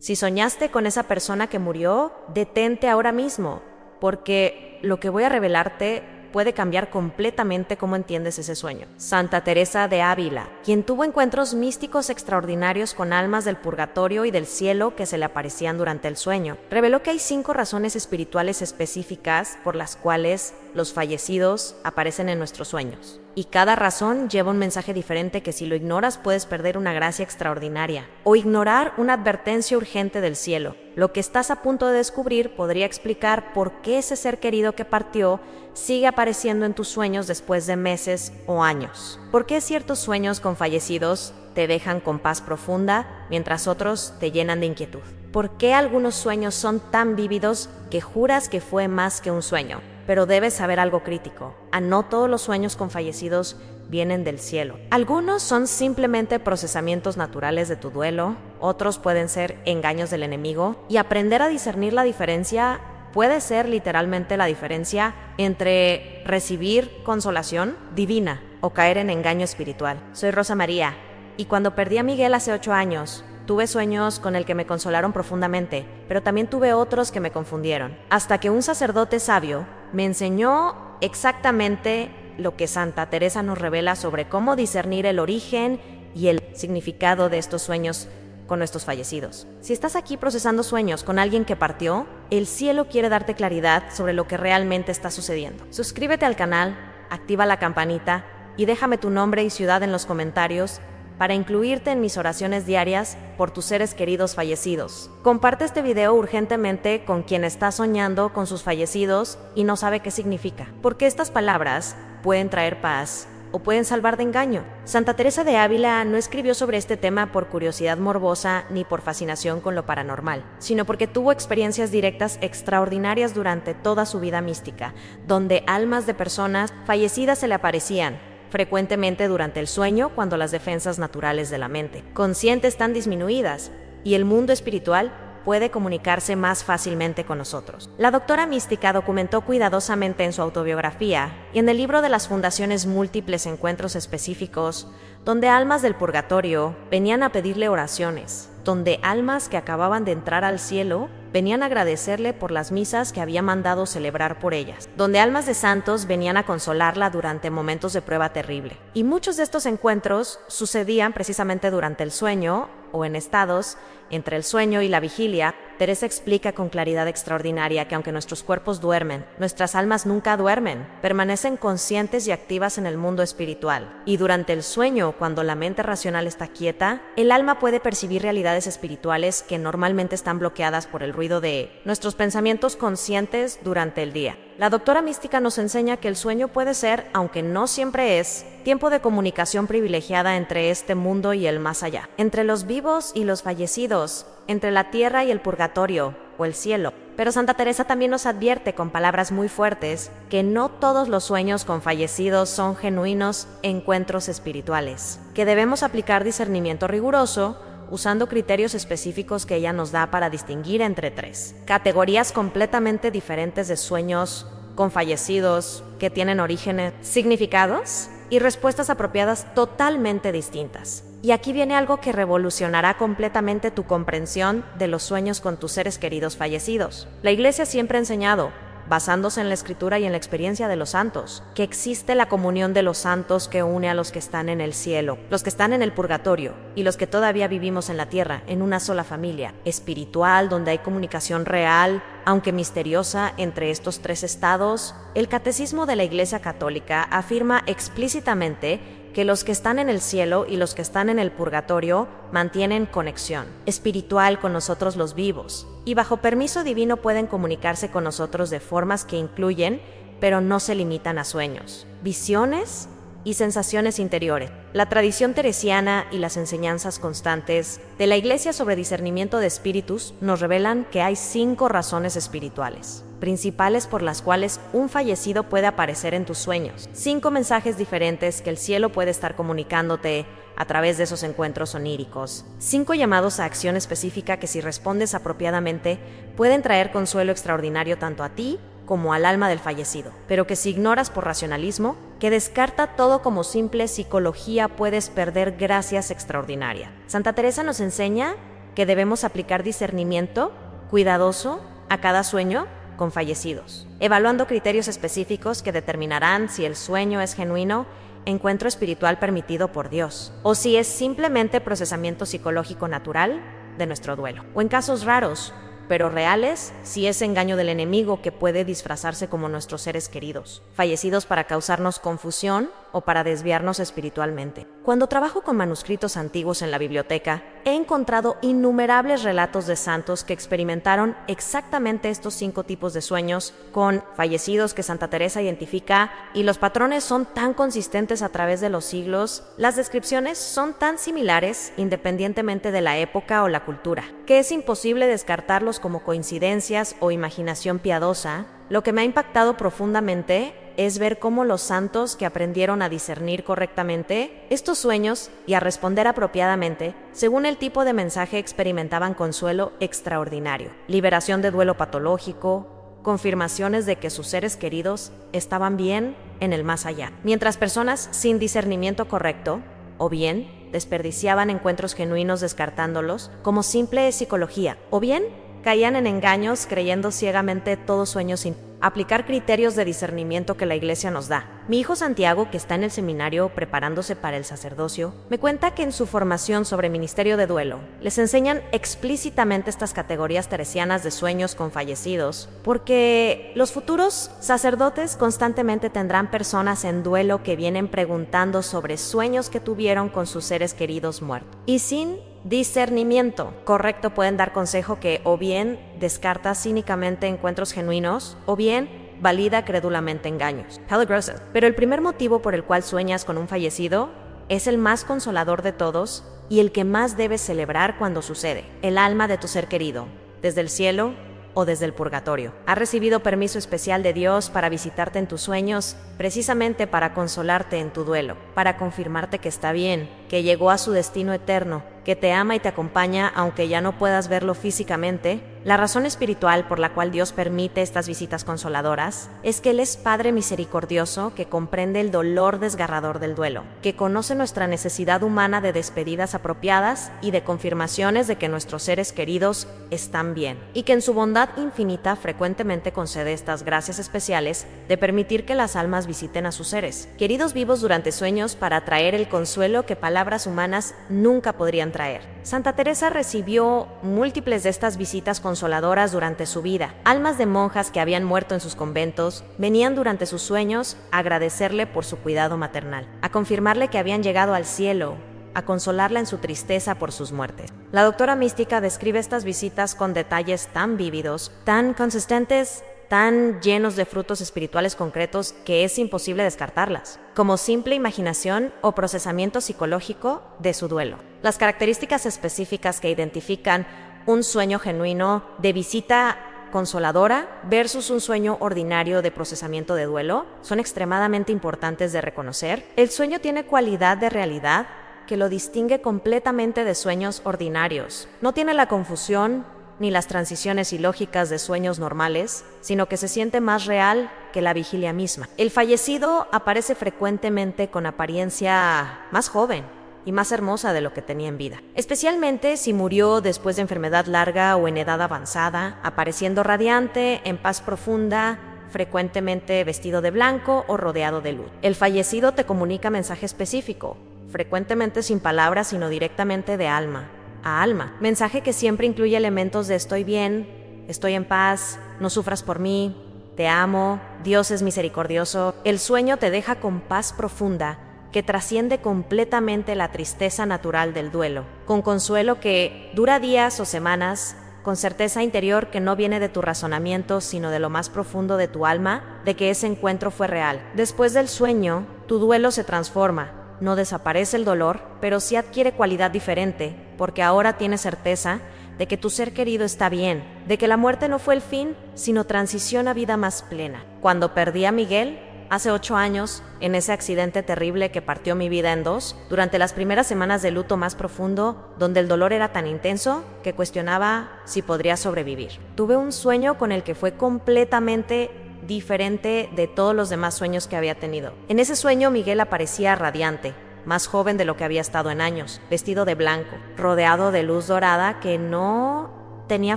Si soñaste con esa persona que murió, detente ahora mismo, porque lo que voy a revelarte puede cambiar completamente cómo entiendes ese sueño. Santa Teresa de Ávila, quien tuvo encuentros místicos extraordinarios con almas del purgatorio y del cielo que se le aparecían durante el sueño, reveló que hay 5 razones espirituales específicas por las cuales los fallecidos aparecen en nuestros sueños. Y cada razón lleva un mensaje diferente que si lo ignoras puedes perder una gracia extraordinaria o ignorar una advertencia urgente del cielo. Lo que estás a punto de descubrir podría explicar por qué ese ser querido que partió sigue apareciendo en tus sueños después de meses o años. ¿Por qué ciertos sueños con fallecidos te dejan con paz profunda mientras otros te llenan de inquietud? ¿Por qué algunos sueños son tan vívidos que juras que fue más que un sueño? Pero debes saber algo crítico. No todos los sueños con fallecidos vienen del cielo. Algunos son simplemente procesamientos naturales de tu duelo, otros pueden ser engaños del enemigo, y aprender a discernir la diferencia puede ser literalmente la diferencia entre recibir consolación divina o caer en engaño espiritual. Soy Rosa María, y cuando perdí a Miguel hace 8 años, tuve sueños con el que me consolaron profundamente, pero también tuve otros que me confundieron. Hasta que un sacerdote sabio me enseñó exactamente lo que Santa Teresa nos revela sobre cómo discernir el origen y el significado de estos sueños con nuestros fallecidos. Si estás aquí procesando sueños con alguien que partió, el cielo quiere darte claridad sobre lo que realmente está sucediendo. Suscríbete al canal, activa la campanita y déjame tu nombre y ciudad en los comentarios para incluirte en mis oraciones diarias por tus seres queridos fallecidos. Comparte este video urgentemente con quien está soñando con sus fallecidos y no sabe qué significa, porque estas palabras pueden traer paz o pueden salvar de engaño. Santa Teresa de Ávila no escribió sobre este tema por curiosidad morbosa ni por fascinación con lo paranormal, sino porque tuvo experiencias directas extraordinarias durante toda su vida mística, donde almas de personas fallecidas se le aparecían, frecuentemente durante el sueño, cuando las defensas naturales de la mente consciente están disminuidas y el mundo espiritual puede comunicarse más fácilmente con nosotros. La doctora mística documentó cuidadosamente en su autobiografía y en el libro de las fundaciones múltiples encuentros específicos, donde almas del purgatorio venían a pedirle oraciones, donde almas que acababan de entrar al cielo venían a agradecerle por las misas que había mandado celebrar por ellas, donde almas de santos venían a consolarla durante momentos de prueba terrible. Y muchos de estos encuentros sucedían precisamente durante el sueño o en estados entre el sueño y la vigilia. Teresa explica con claridad extraordinaria que aunque nuestros cuerpos duermen, nuestras almas nunca duermen, permanecen conscientes y activas en el mundo espiritual. Y durante el sueño, cuando la mente racional está quieta, el alma puede percibir realidades espirituales que normalmente están bloqueadas por el ruido de nuestros pensamientos conscientes durante el día. La doctora mística nos enseña que el sueño puede ser, aunque no siempre es, tiempo de comunicación privilegiada entre este mundo y el más allá, entre los vivos y los fallecidos, entre la tierra y el purgatorio o el cielo. Pero Santa Teresa también nos advierte con palabras muy fuertes que no todos los sueños con fallecidos son genuinos encuentros espirituales, que debemos aplicar discernimiento riguroso usando criterios específicos que ella nos da para distinguir entre 3 categorías completamente diferentes de sueños con fallecidos que tienen orígenes, significados y respuestas apropiadas totalmente distintas. Y aquí viene algo que revolucionará completamente tu comprensión de los sueños con tus seres queridos fallecidos. La Iglesia siempre ha enseñado, basándose en la Escritura y en la experiencia de los santos, que existe la comunión de los santos que une a los que están en el cielo, los que están en el purgatorio y los que todavía vivimos en la tierra, en una sola familia espiritual donde hay comunicación real, aunque misteriosa, entre estos 3 estados. El Catecismo de la Iglesia Católica afirma explícitamente que los que están en el cielo y los que están en el purgatorio mantienen conexión espiritual con nosotros los vivos, y bajo permiso divino pueden comunicarse con nosotros de formas que incluyen, pero no se limitan a sueños, visiones y sensaciones interiores. La tradición teresiana y las enseñanzas constantes de la Iglesia sobre discernimiento de espíritus nos revelan que hay 5 razones espirituales principales por las cuales un fallecido puede aparecer en tus sueños. 5 mensajes diferentes que el cielo puede estar comunicándote a través de esos encuentros oníricos. 5 llamados a acción específica que, si respondes apropiadamente, pueden traer consuelo extraordinario tanto a ti como al alma del fallecido, pero que si ignoras por racionalismo, que descarta todo como simple psicología, puedes perder gracias extraordinarias. Santa Teresa nos enseña que debemos aplicar discernimiento cuidadoso a cada sueño con fallecidos, evaluando criterios específicos que determinarán si el sueño es genuino encuentro espiritual permitido por Dios, o si es simplemente procesamiento psicológico natural de nuestro duelo, o en casos raros, pero reales, si es engaño del enemigo que puede disfrazarse como nuestros seres queridos, fallecidos para causarnos confusión o para desviarnos espiritualmente. Cuando trabajo con manuscritos antiguos en la biblioteca, he encontrado innumerables relatos de santos que experimentaron exactamente estos 5 tipos de sueños con fallecidos que Santa Teresa identifica, y los patrones son tan consistentes a través de los siglos, las descripciones son tan similares independientemente de la época o la cultura, que es imposible descartarlos como coincidencias o imaginación piadosa. Lo que me ha impactado profundamente es ver cómo los santos que aprendieron a discernir correctamente estos sueños y a responder apropiadamente, según el tipo de mensaje, experimentaban consuelo extraordinario, liberación de duelo patológico, confirmaciones de que sus seres queridos estaban bien en el más allá. Mientras personas sin discernimiento correcto, o bien desperdiciaban encuentros genuinos descartándolos como simple psicología, o bien caían en engaños creyendo ciegamente todo sueño sin aplicar criterios de discernimiento que la Iglesia nos da. Mi hijo Santiago, que está en el seminario preparándose para el sacerdocio, me cuenta que en su formación sobre ministerio de duelo les enseñan explícitamente estas categorías teresianas de sueños con fallecidos, porque los futuros sacerdotes constantemente tendrán personas en duelo que vienen preguntando sobre sueños que tuvieron con sus seres queridos muertos. Y sin discernimiento correcto pueden dar consejo que o bien descarta cínicamente encuentros genuinos o bien valida crédulamente engaños. Peligroso. Pero el primer motivo por el cual sueñas con un fallecido es el más consolador de todos y el que más debes celebrar cuando sucede. El alma de tu ser querido, desde el cielo o desde el purgatorio, ha recibido permiso especial de Dios para visitarte en tus sueños, precisamente para consolarte en tu duelo, para confirmarte que está bien, que llegó a su destino eterno, que te ama y te acompaña aunque ya no puedas verlo físicamente. La razón espiritual por la cual Dios permite estas visitas consoladoras es que Él es Padre misericordioso que comprende el dolor desgarrador del duelo, que conoce nuestra necesidad humana de despedidas apropiadas y de confirmaciones de que nuestros seres queridos están bien, y que en su bondad infinita frecuentemente concede estas gracias especiales de permitir que las almas visiten a sus seres queridos vivos durante sueños para traer el consuelo que palabras humanas nunca podrían traer. Santa Teresa recibió múltiples de estas visitas consoladoras durante su vida. Almas de monjas que habían muerto en sus conventos venían durante sus sueños a agradecerle por su cuidado maternal, a confirmarle que habían llegado al cielo, a consolarla en su tristeza por sus muertes. La doctora mística describe estas visitas con detalles tan vívidos, tan consistentes, tan llenos de frutos espirituales concretos que es imposible descartarlas, como simple imaginación o procesamiento psicológico de su duelo. Las características específicas que identifican un sueño genuino de visita consoladora versus un sueño ordinario de procesamiento de duelo son extremadamente importantes de reconocer. El sueño tiene cualidad de realidad que lo distingue completamente de sueños ordinarios. No tiene la confusión ni las transiciones ilógicas de sueños normales, sino que se siente más real que la vigilia misma. El fallecido aparece frecuentemente con apariencia más joven y más hermosa de lo que tenía en vida, especialmente si murió después de enfermedad larga o en edad avanzada, apareciendo radiante, en paz profunda, frecuentemente vestido de blanco o rodeado de luz. El fallecido te comunica mensaje específico, frecuentemente sin palabras, sino directamente de alma a alma. Mensaje que siempre incluye elementos de estoy bien, estoy en paz, no sufras por mí, te amo, Dios es misericordioso. El sueño te deja con paz profunda que trasciende completamente la tristeza natural del duelo, con consuelo que dura días o semanas, con certeza interior que no viene de tu razonamiento, sino de lo más profundo de tu alma, de que ese encuentro fue real. Después del sueño, tu duelo se transforma. No desaparece el dolor, pero sí adquiere cualidad diferente, porque ahora tienes certeza de que tu ser querido está bien, de que la muerte no fue el fin, sino transición a vida más plena. Cuando perdí a Miguel, hace 8 años, en ese accidente terrible que partió mi vida en 2, durante las primeras semanas de luto más profundo, donde el dolor era tan intenso que cuestionaba si podría sobrevivir. Tuve un sueño con el que fue completamente diferente de todos los demás sueños que había tenido. En ese sueño Miguel aparecía radiante, más joven de lo que había estado en años, vestido de blanco, rodeado de luz dorada que no tenía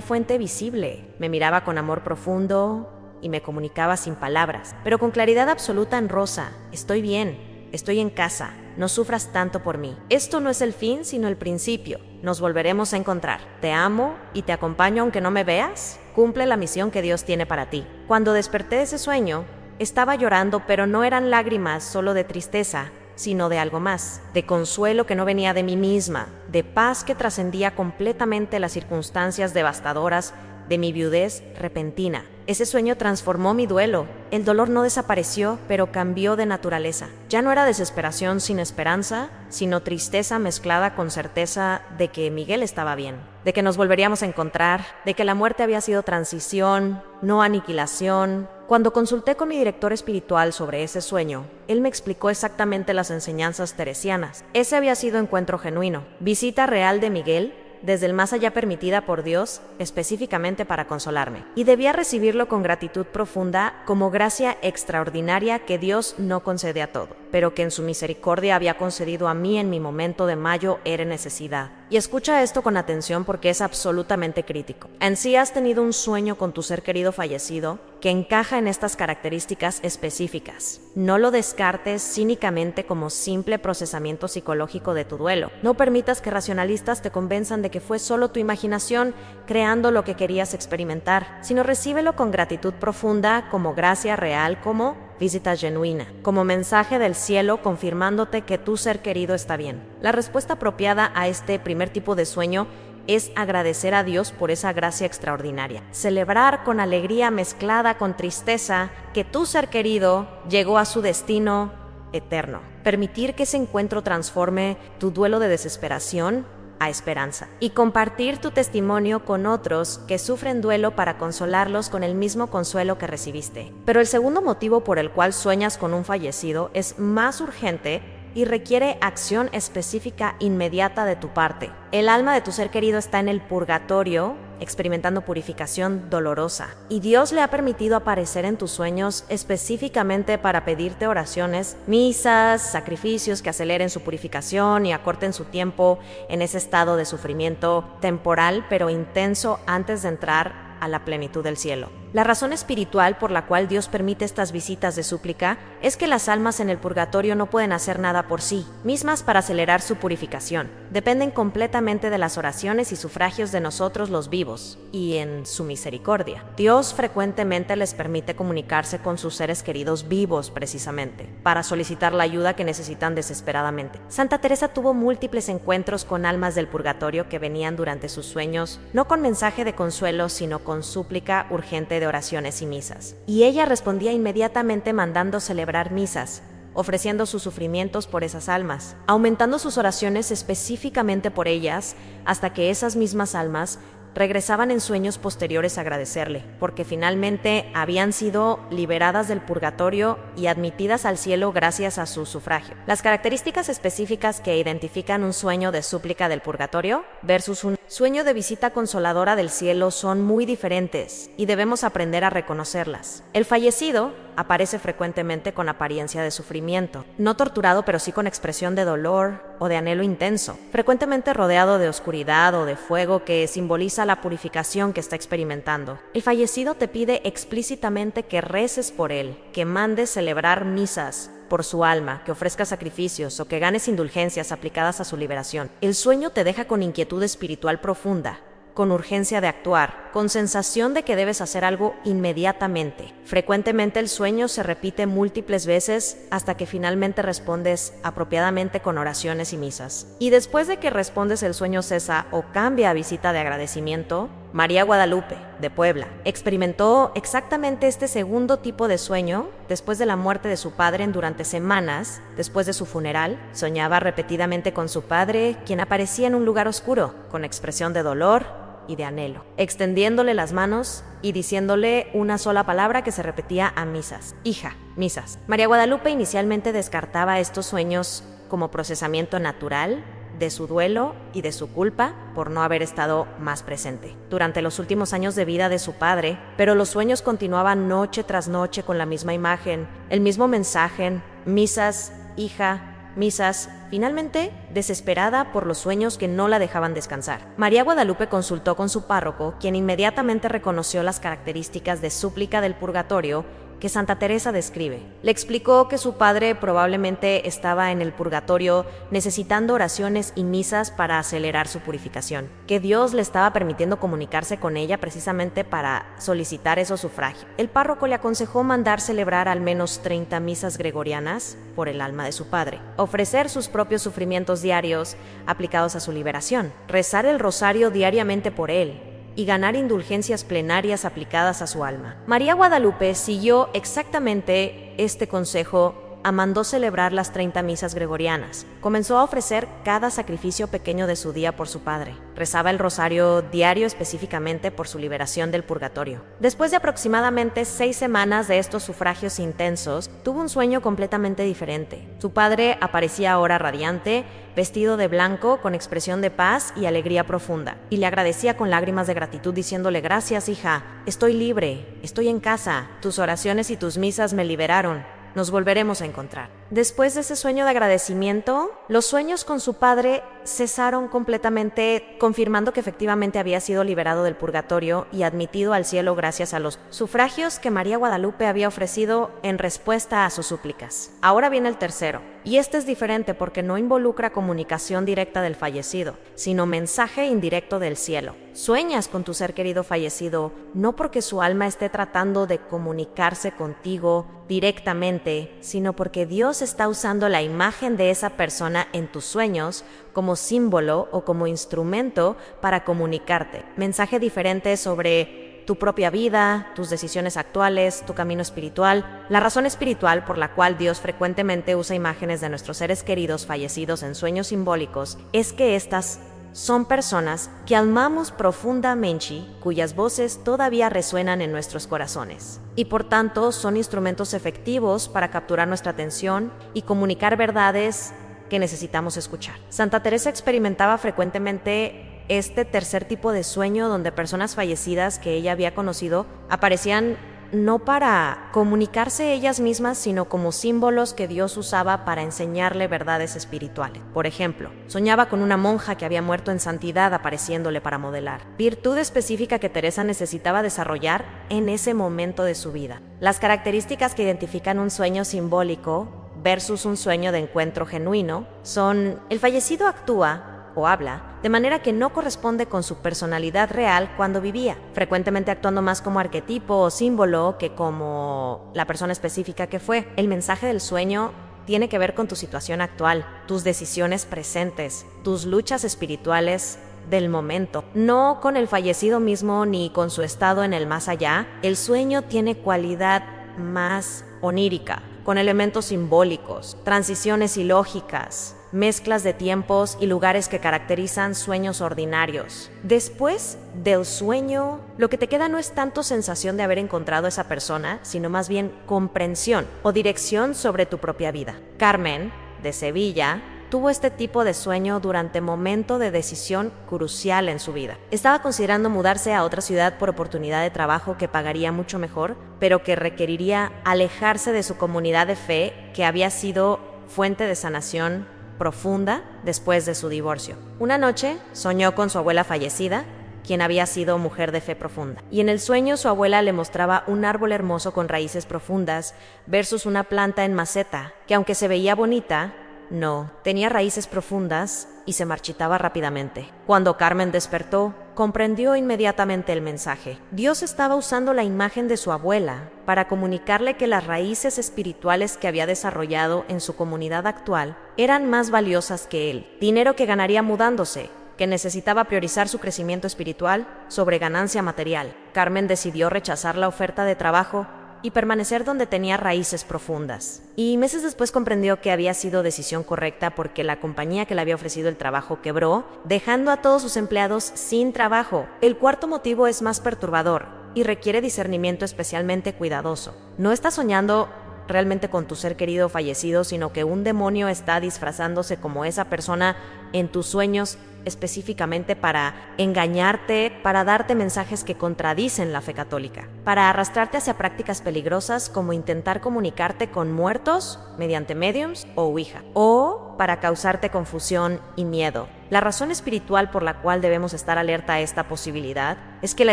fuente visible. Me miraba con amor profundo y me comunicaba sin palabras, pero con claridad absoluta en rosa. Estoy bien, estoy en casa, no sufras tanto por mí. Esto no es el fin, sino el principio. Nos volveremos a encontrar. Te amo y te acompaño aunque no me veas. Cumple la misión que Dios tiene para ti. Cuando desperté de ese sueño, estaba llorando, pero no eran lágrimas solo de tristeza, sino de algo más, de consuelo que no venía de mí misma, de paz que trascendía completamente las circunstancias devastadoras de mi viudez repentina. Ese sueño transformó mi duelo. El dolor no desapareció, pero cambió de naturaleza. Ya no era desesperación sin esperanza, sino tristeza mezclada con certeza de que Miguel estaba bien, de que nos volveríamos a encontrar, de que la muerte había sido transición, no aniquilación. Cuando consulté con mi director espiritual sobre ese sueño, él me explicó exactamente las enseñanzas teresianas. Ese había sido encuentro genuino, visita real de Miguel desde el más allá permitida por Dios, específicamente para consolarme. Y debía recibirlo con gratitud profunda como gracia extraordinaria que Dios no concede a todo, pero que en su misericordia había concedido a mí en mi momento de mayor necesidad. Y escucha esto con atención porque es absolutamente crítico. En sí has tenido un sueño con tu ser querido fallecido que encaja en estas características específicas. No lo descartes cínicamente como simple procesamiento psicológico de tu duelo. No permitas que racionalistas te convenzan de que fue solo tu imaginación creando lo que querías experimentar, sino recíbelo con gratitud profunda como gracia real, como visita genuina, como mensaje del cielo confirmándote que tu ser querido está bien. La respuesta apropiada a este primer tipo de sueño es agradecer a Dios por esa gracia extraordinaria. Celebrar con alegría mezclada con tristeza que tu ser querido llegó a su destino eterno. Permitir que ese encuentro transforme tu duelo de desesperación a esperanza. Y compartir tu testimonio con otros que sufren duelo para consolarlos con el mismo consuelo que recibiste. Pero el segundo motivo por el cual sueñas con un fallecido es más urgente y requiere acción específica inmediata de tu parte. El alma de tu ser querido está en el purgatorio, experimentando purificación dolorosa, y Dios le ha permitido aparecer en tus sueños específicamente para pedirte oraciones, misas, sacrificios que aceleren su purificación y acorten su tiempo en ese estado de sufrimiento temporal pero intenso antes de entrar a la plenitud del cielo. La razón espiritual por la cual Dios permite estas visitas de súplica es que las almas en el purgatorio no pueden hacer nada por sí mismas para acelerar su purificación. Dependen completamente de las oraciones y sufragios de nosotros los vivos, y en su misericordia. Dios frecuentemente les permite comunicarse con sus seres queridos vivos precisamente, para solicitar la ayuda que necesitan desesperadamente. Santa Teresa tuvo múltiples encuentros con almas del purgatorio que venían durante sus sueños, no con mensaje de consuelo, sino con súplica urgente de oraciones y misas. Y ella respondía inmediatamente mandando celebrar misas, ofreciendo sus sufrimientos por esas almas, aumentando sus oraciones específicamente por ellas, hasta que esas mismas almas regresaban en sueños posteriores a agradecerle, porque finalmente habían sido liberadas del purgatorio y admitidas al cielo gracias a su sufragio. Las características específicas que identifican un sueño de súplica del purgatorio versus un sueño de visita consoladora del cielo son muy diferentes y debemos aprender a reconocerlas. El fallecido aparece frecuentemente con apariencia de sufrimiento, no torturado pero sí con expresión de dolor o de anhelo intenso, frecuentemente rodeado de oscuridad o de fuego que simboliza la purificación que está experimentando. El fallecido te pide explícitamente que reces por él, que mandes celebrar misas por su alma, que ofrezcas sacrificios o que ganes indulgencias aplicadas a su liberación. El sueño te deja con inquietud espiritual profunda, con urgencia de actuar, con sensación de que debes hacer algo inmediatamente. Frecuentemente el sueño se repite múltiples veces hasta que finalmente respondes apropiadamente con oraciones y misas. Y después de que respondes el sueño cesa o cambia a visita de agradecimiento. María Guadalupe, de Puebla, experimentó exactamente este segundo tipo de sueño después de la muerte de su padre durante semanas. Después de su funeral, soñaba repetidamente con su padre, quien aparecía en un lugar oscuro, con expresión de dolor y de anhelo, extendiéndole las manos y diciéndole una sola palabra que se repetía a misas: hija, misas. María Guadalupe inicialmente descartaba estos sueños como procesamiento natural de su duelo y de su culpa por no haber estado más presente durante los últimos años de vida de su padre, pero los sueños continuaban noche tras noche con la misma imagen, el mismo mensaje: misas, hija, misas, finalmente desesperada por los sueños que no la dejaban descansar. María Guadalupe consultó con su párroco, quien inmediatamente reconoció las características de súplica del purgatorio que Santa Teresa describe. Le explicó que su padre probablemente estaba en el purgatorio necesitando oraciones y misas para acelerar su purificación, que Dios le estaba permitiendo comunicarse con ella precisamente para solicitar esos sufragios. El párroco le aconsejó mandar celebrar al menos 30 misas gregorianas por el alma de su padre, ofrecer sus propios sufrimientos diarios aplicados a su liberación, rezar el rosario diariamente por él, y ganar indulgencias plenarias aplicadas a su alma. María Guadalupe siguió exactamente este consejo, mandó celebrar las 30 misas gregorianas. Comenzó a ofrecer cada sacrificio pequeño de su día por su padre. Rezaba el rosario diario específicamente por su liberación del purgatorio. Después de aproximadamente 6 semanas de estos sufragios intensos, tuvo un sueño completamente diferente. Su padre aparecía ahora radiante, vestido de blanco, con expresión de paz y alegría profunda, y le agradecía con lágrimas de gratitud diciéndole: gracias, hija, estoy libre, estoy en casa, tus oraciones y tus misas me liberaron. Nos volveremos a encontrar. Después de ese sueño de agradecimiento, los sueños con su padre cesaron completamente, confirmando que efectivamente había sido liberado del purgatorio y admitido al cielo gracias a los sufragios que María Guadalupe había ofrecido en respuesta a sus súplicas. Ahora viene el tercero, y este es diferente porque no involucra comunicación directa del fallecido, sino mensaje indirecto del cielo. Sueñas con tu ser querido fallecido, no porque su alma esté tratando de comunicarse contigo directamente, sino porque Dios está usando la imagen de esa persona en tus sueños como símbolo o como instrumento para comunicarte. Mensaje diferente sobre tu propia vida, tus decisiones actuales, tu camino espiritual. La razón espiritual por la cual Dios frecuentemente usa imágenes de nuestros seres queridos fallecidos en sueños simbólicos es que estas son personas que amamos profundamente, cuyas voces todavía resuenan en nuestros corazones, y por tanto son instrumentos efectivos para capturar nuestra atención y comunicar verdades que necesitamos escuchar. Santa Teresa experimentaba frecuentemente este tercer tipo de sueño donde personas fallecidas que ella había conocido aparecían no para comunicarse ellas mismas, sino como símbolos que Dios usaba para enseñarle verdades espirituales. Por ejemplo, soñaba con una monja que había muerto en santidad apareciéndole para modelar, virtud específica que Teresa necesitaba desarrollar en ese momento de su vida. Las características que identifican un sueño simbólico versus un sueño de encuentro genuino son: el fallecido actúa o habla de manera que no corresponde con su personalidad real cuando vivía, frecuentemente actuando más como arquetipo o símbolo que como la persona específica que fue. El mensaje del sueño tiene que ver con tu situación actual, tus decisiones presentes, tus luchas espirituales del momento, no con el fallecido mismo ni con su estado en el más allá. El sueño tiene cualidad más onírica, con elementos simbólicos, transiciones ilógicas, mezclas de tiempos y lugares que caracterizan sueños ordinarios. Después del sueño, lo que te queda no es tanto sensación de haber encontrado a esa persona, sino más bien comprensión o dirección sobre tu propia vida. Carmen, de Sevilla, tuvo este tipo de sueño durante momento de decisión crucial en su vida. Estaba considerando mudarse a otra ciudad por oportunidad de trabajo que pagaría mucho mejor, pero que requeriría alejarse de su comunidad de fe, que había sido fuente de sanación profunda después de su divorcio. Una noche soñó con su abuela fallecida, quien había sido mujer de fe profunda, y en el sueño su abuela le mostraba un árbol hermoso con raíces profundas versus una planta en maceta que, aunque se veía bonita, no tenía raíces profundas y se marchitaba rápidamente. Cuando Carmen despertó, comprendió inmediatamente el mensaje. Dios estaba usando la imagen de su abuela para comunicarle que las raíces espirituales que había desarrollado en su comunidad actual eran más valiosas que él, dinero que ganaría mudándose, que necesitaba priorizar su crecimiento espiritual sobre ganancia material. Carmen decidió rechazar la oferta de trabajo y permanecer donde tenía raíces profundas. Y meses después comprendió que había sido decisión correcta porque la compañía que le había ofrecido el trabajo quebró, dejando a todos sus empleados sin trabajo. El cuarto motivo es más perturbador y requiere discernimiento especialmente cuidadoso. No estás soñando realmente con tu ser querido fallecido, sino que un demonio está disfrazándose como esa persona en tus sueños específicamente para engañarte, para darte mensajes que contradicen la fe católica, para arrastrarte hacia prácticas peligrosas como intentar comunicarte con muertos mediante mediums o ouija, o o para causarte confusión y miedo. La razón espiritual por la cual debemos estar alerta a esta posibilidad es que la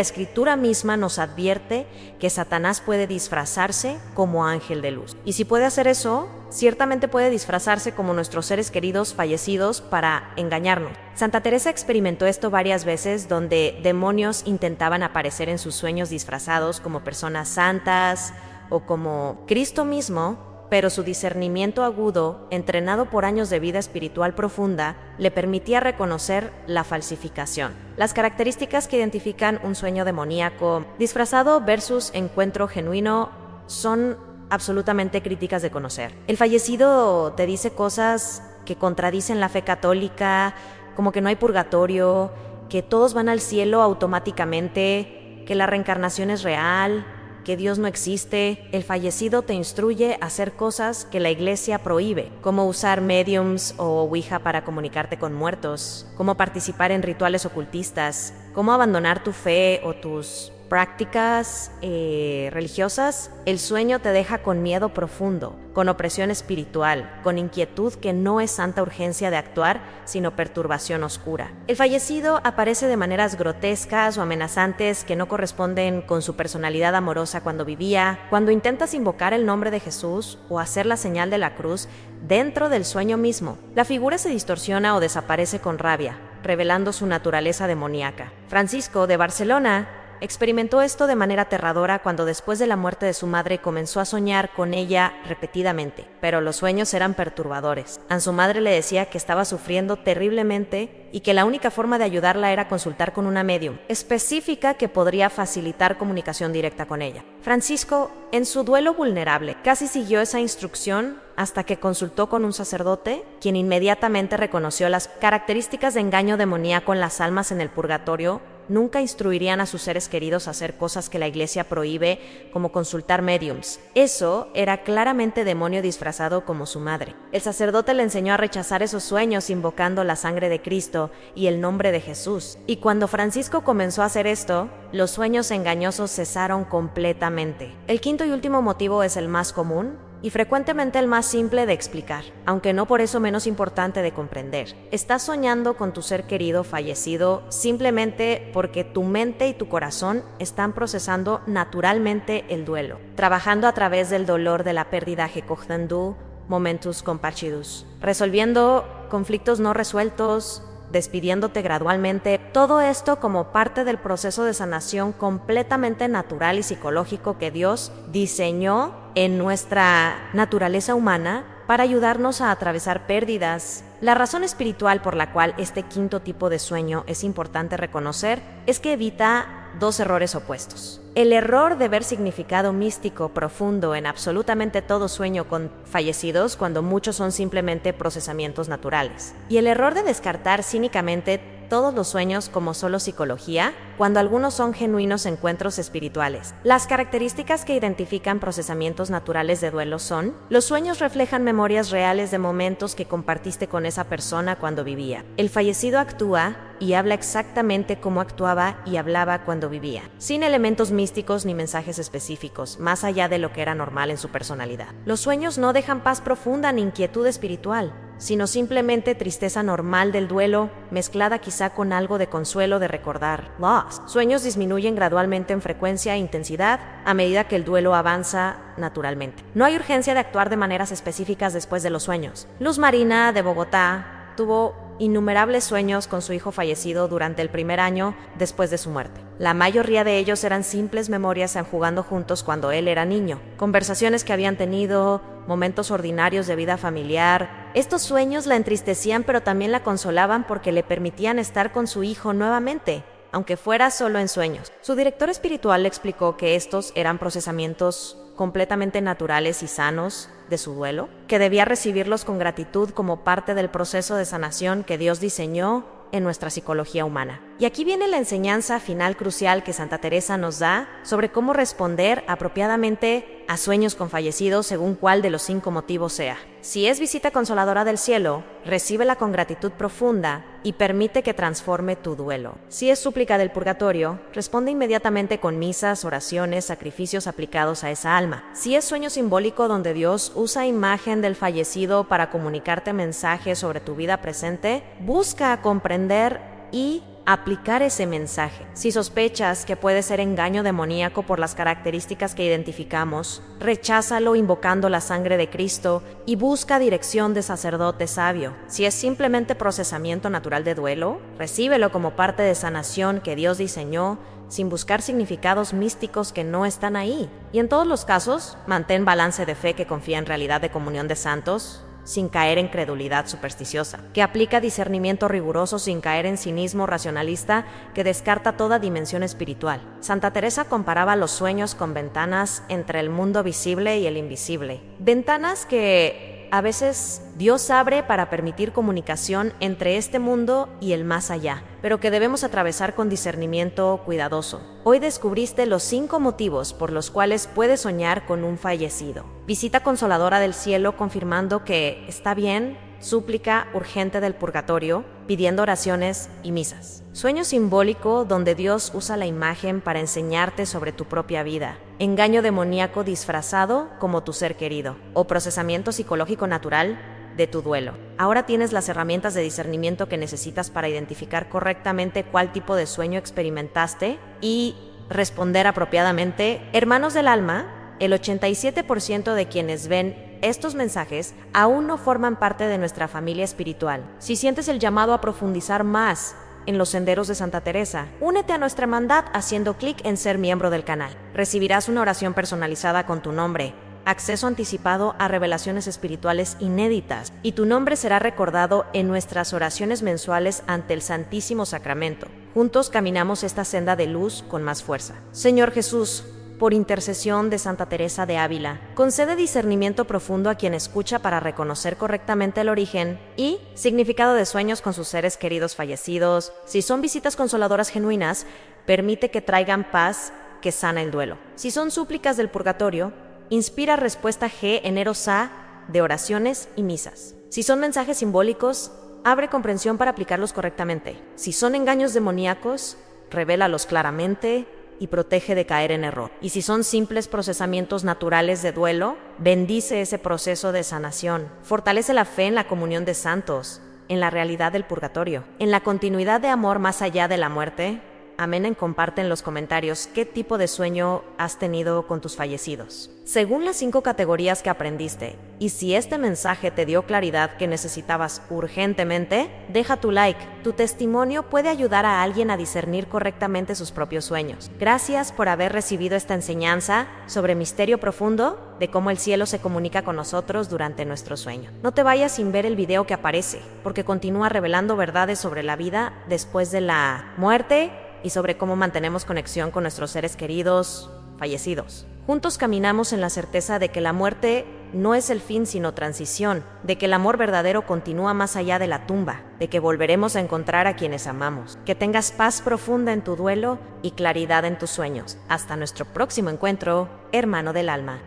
Escritura misma nos advierte que Satanás puede disfrazarse como ángel de luz. Y si puede hacer eso, ciertamente puede disfrazarse como nuestros seres queridos fallecidos para engañarnos. Santa Teresa experimentó esto varias veces, donde demonios intentaban aparecer en sus sueños disfrazados como personas santas o como Cristo mismo, pero su discernimiento agudo, entrenado por años de vida espiritual profunda, le permitía reconocer la falsificación. Las características que identifican un sueño demoníaco disfrazado versus encuentro genuino son absolutamente críticas de conocer. El fallecido te dice cosas que contradicen la fe católica, como que no hay purgatorio, que todos van al cielo automáticamente, que la reencarnación es real, que Dios no existe. El fallecido te instruye a hacer cosas que la iglesia prohíbe, como usar mediums o ouija para comunicarte con muertos, cómo participar en rituales ocultistas, cómo abandonar tu fe o tus prácticas religiosas. El sueño te deja con miedo profundo, con opresión espiritual, con inquietud que no es santa urgencia de actuar, sino perturbación oscura. El fallecido aparece de maneras grotescas o amenazantes que no corresponden con su personalidad amorosa cuando vivía. Cuando intentas invocar el nombre de Jesús o hacer la señal de la cruz dentro del sueño mismo, la figura se distorsiona o desaparece con rabia, revelando su naturaleza demoníaca. Francisco de Barcelona experimentó esto de manera aterradora cuando después de la muerte de su madre comenzó a soñar con ella repetidamente, pero los sueños eran perturbadores. A su madre le decía que estaba sufriendo terriblemente y que la única forma de ayudarla era consultar con una medium específica que podría facilitar comunicación directa con ella. Francisco, en su duelo vulnerable, casi siguió esa instrucción hasta que consultó con un sacerdote, quien inmediatamente reconoció las características de engaño demoníaco en las almas en el purgatorio. Nunca instruirían a sus seres queridos a hacer cosas que la iglesia prohíbe, como consultar mediums. Eso era claramente demonio disfrazado como su madre. El sacerdote le enseñó a rechazar esos sueños invocando la sangre de Cristo y el nombre de Jesús. Y cuando Francisco comenzó a hacer esto, los sueños engañosos cesaron completamente. El quinto y último motivo es el más común y frecuentemente el más simple de explicar, aunque no por eso menos importante de comprender. Estás soñando con tu ser querido fallecido simplemente porque tu mente y tu corazón están procesando naturalmente el duelo, trabajando a través del dolor de la pérdida gecochtendú, momentus compartidus, resolviendo conflictos no resueltos, despidiéndote gradualmente, todo esto como parte del proceso de sanación completamente natural y psicológico que Dios diseñó en nuestra naturaleza humana para ayudarnos a atravesar pérdidas. La razón espiritual por la cual este quinto tipo de sueño es importante reconocer es que evita dos errores opuestos. El error de ver significado místico profundo en absolutamente todo sueño con fallecidos, cuando muchos son simplemente procesamientos naturales. Y el error de descartar cínicamente todos los sueños como solo psicología, cuando algunos son genuinos encuentros espirituales. Las características que identifican procesamientos naturales de duelo son: los sueños reflejan memorias reales de momentos que compartiste con esa persona cuando vivía. El fallecido actúa y habla exactamente como actuaba y hablaba cuando vivía, sin elementos místicos ni mensajes específicos, más allá de lo que era normal en su personalidad. Los sueños no dejan paz profunda ni inquietud espiritual, sino simplemente tristeza normal del duelo, mezclada quizá con algo de consuelo de recordar loss. Sueños disminuyen gradualmente en frecuencia e intensidad a medida que el duelo avanza naturalmente. No hay urgencia de actuar de maneras específicas después de los sueños. Luz Marina, de Bogotá, tuvo innumerables sueños con su hijo fallecido durante el primer año después de su muerte. La mayoría de ellos eran simples memorias jugando juntos cuando él era niño, conversaciones que habían tenido, momentos ordinarios de vida familiar. Estos sueños la entristecían, pero también la consolaban porque le permitían estar con su hijo nuevamente, aunque fuera solo en sueños. Su director espiritual le explicó que estos eran procesamientos completamente naturales y sanos de su duelo, que debía recibirlos con gratitud como parte del proceso de sanación que Dios diseñó en nuestra psicología humana. Y aquí viene la enseñanza final crucial que Santa Teresa nos da sobre cómo responder apropiadamente a sueños con fallecidos según cuál de los 5 motivos sea. Si es visita consoladora del cielo, recíbela con gratitud profunda y permite que transforme tu duelo. Si es súplica del purgatorio, responde inmediatamente con misas, oraciones, sacrificios aplicados a esa alma. Si es sueño simbólico donde Dios usa imagen del fallecido para comunicarte mensajes sobre tu vida presente, busca comprender y aplicar ese mensaje. Si sospechas que puede ser engaño demoníaco por las características que identificamos, recházalo invocando la sangre de Cristo y busca dirección de sacerdote sabio. Si es simplemente procesamiento natural de duelo, recíbelo como parte de sanación que Dios diseñó sin buscar significados místicos que no están ahí. Y en todos los casos, mantén balance de fe que confía en realidad de comunión de santos, sin caer en credulidad supersticiosa, que aplica discernimiento riguroso sin caer en cinismo racionalista que descarta toda dimensión espiritual. Santa Teresa comparaba los sueños con ventanas entre el mundo visible y el invisible. Ventanas que a veces Dios abre para permitir comunicación entre este mundo y el más allá, pero que debemos atravesar con discernimiento cuidadoso. Hoy descubriste los 5 motivos por los cuales puedes soñar con un fallecido. Visita consoladora del cielo confirmando que está bien, súplica urgente del purgatorio, pidiendo oraciones y misas. Sueño simbólico donde Dios usa la imagen para enseñarte sobre tu propia vida. Engaño demoníaco disfrazado como tu ser querido. O procesamiento psicológico natural de tu duelo. Ahora tienes las herramientas de discernimiento que necesitas para identificar correctamente cuál tipo de sueño experimentaste y responder apropiadamente. Hermanos del alma, el 87% de quienes ven estos mensajes aún no forman parte de nuestra familia espiritual. Si sientes el llamado a profundizar más en los senderos de Santa Teresa, únete a nuestra hermandad haciendo clic en ser miembro del canal. Recibirás una oración personalizada con tu nombre, acceso anticipado a revelaciones espirituales inéditas, y tu nombre será recordado en nuestras oraciones mensuales ante el Santísimo Sacramento. Juntos caminamos esta senda de luz con más fuerza. Señor Jesús, por intercesión de Santa Teresa de Ávila, concede discernimiento profundo a quien escucha para reconocer correctamente el origen y significado de sueños con sus seres queridos fallecidos. Si son visitas consoladoras genuinas, permite que traigan paz que sana el duelo. Si son súplicas del purgatorio, inspira respuesta generosa de oraciones y misas. Si son mensajes simbólicos, abre comprensión para aplicarlos correctamente. Si son engaños demoníacos, revélalos claramente y protege de caer en error. Y si son simples procesamientos naturales de duelo, bendice ese proceso de sanación. Fortalece la fe en la comunión de santos, en la realidad del purgatorio, en la continuidad de amor más allá de la muerte. Amén. Comparte en los comentarios qué tipo de sueño has tenido con tus fallecidos. Según las 5 categorías que aprendiste, y si este mensaje te dio claridad que necesitabas urgentemente, deja tu like. Tu testimonio puede ayudar a alguien a discernir correctamente sus propios sueños. Gracias por haber recibido esta enseñanza sobre misterio profundo de cómo el cielo se comunica con nosotros durante nuestro sueño. No te vayas sin ver el video que aparece, porque continúa revelando verdades sobre la vida después de la muerte y sobre cómo mantenemos conexión con nuestros seres queridos fallecidos. Juntos caminamos en la certeza de que la muerte no es el fin sino transición, de que el amor verdadero continúa más allá de la tumba, de que volveremos a encontrar a quienes amamos. Que tengas paz profunda en tu duelo y claridad en tus sueños. Hasta nuestro próximo encuentro, hermano del alma.